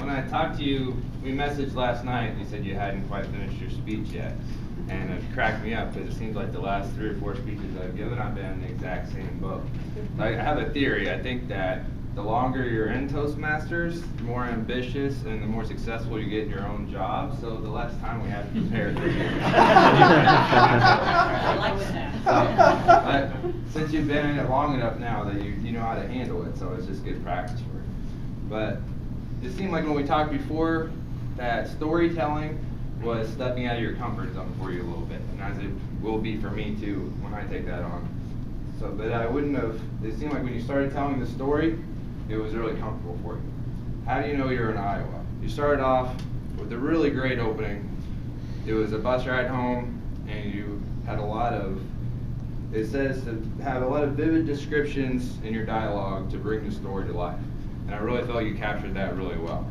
when I talked to you, we messaged last night and you said you hadn't quite finished your speech yet. And it cracked me up because it seems like the last 3 or 4 speeches I've given, I've been in the exact same boat. I have a theory. I think that the longer you're in Toastmasters, the more ambitious and the more successful you get in your own job, so the less time we have to prepare for you. I like that. So, since you've been in it long enough now that you know how to handle it, so it's just good practice for you. But it seemed like when we talked before that storytelling was stepping out of your comfort zone for you a little bit, and as it will be for me too when I take that on. So, but I wouldn't have, it seemed like when you started telling the story, it was really comfortable for you. How do you know you're in Iowa? You started off with a really great opening. It was a bus ride home, and you had a lot of, it says to have a lot of vivid descriptions in your dialogue to bring the story to life. And I really felt you captured that really well.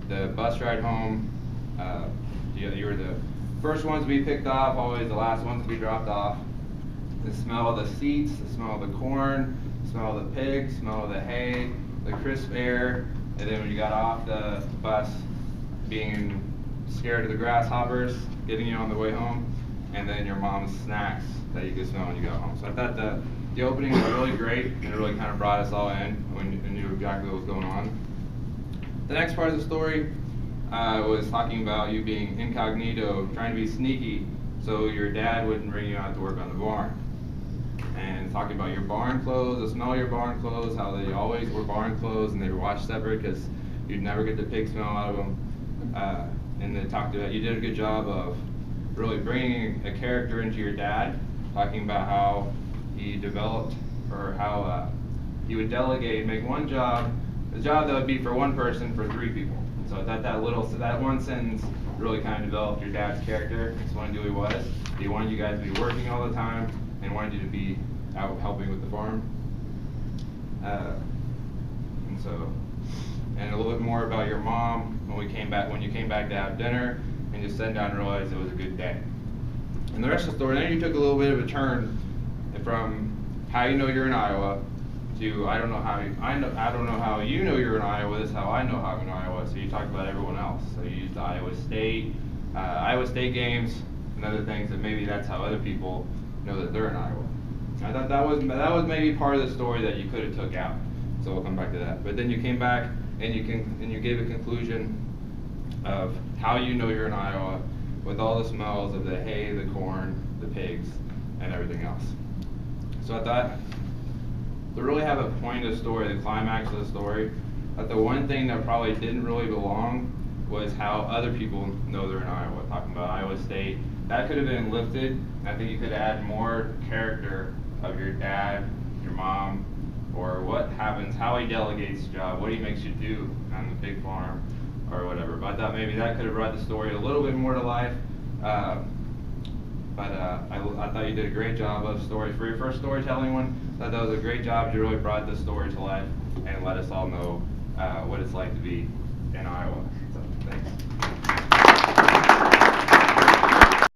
The bus ride home, you were the first ones to be picked off, always the last ones to be dropped off. The smell of the seats, the smell of the corn, the smell of the pigs, smell of the hay, the crisp air, and then when you got off the bus, being scared of the grasshoppers, getting you on the way home, and then your mom's snacks that you could smell when you got home. So I thought the opening was really great, and it really kind of brought us all in when you knew exactly what was going on. The next part of the story was talking about you being incognito, trying to be sneaky, so your dad wouldn't bring you out to work on the barn. And talking about your barn clothes, the smell of your barn clothes, how they always were barn clothes and they were washed separate because you'd never get the pig smell out of them. And they talked about, you did a good job of really bringing a character into your dad, talking about how he developed, or how he would delegate and make one job, a job that would be for one person for 3 people. And so that one sentence really kind of developed your dad's character, explained who he was. He wanted you guys to be working all the time and wanted you to be out helping with the farm. And a little bit more about your mom when you came back to have dinner, and just sat down and realized it was a good day. And the rest of the story, then you took a little bit of a turn from how you know you're in Iowa to I don't know how you know you're in Iowa. This is how I know how I'm in Iowa. So you talked about everyone else. So you used the Iowa State games, and other things that maybe that's how other people know that they're in Iowa. I thought that was maybe part of the story that you could have took out. So we'll come back to that. But then you came back and you gave a conclusion of how you know you're in Iowa with all the smells of the hay, the corn, the pigs, and everything else. So I thought to really have a point of the story, the climax of the story, that the one thing that probably didn't really belong was how other people know they're in Iowa. Talking about Iowa State, that could have been lifted. I think you could add more character of your dad, your mom, or what happens, how he delegates the job, what he makes you do on the pig farm, or whatever. But I thought maybe that could have brought the story a little bit more to life. I thought you did a great job of story. For your first storytelling one, I thought that was a great job. You really brought the story to life and let us all know what it's like to be in Iowa. So, thanks.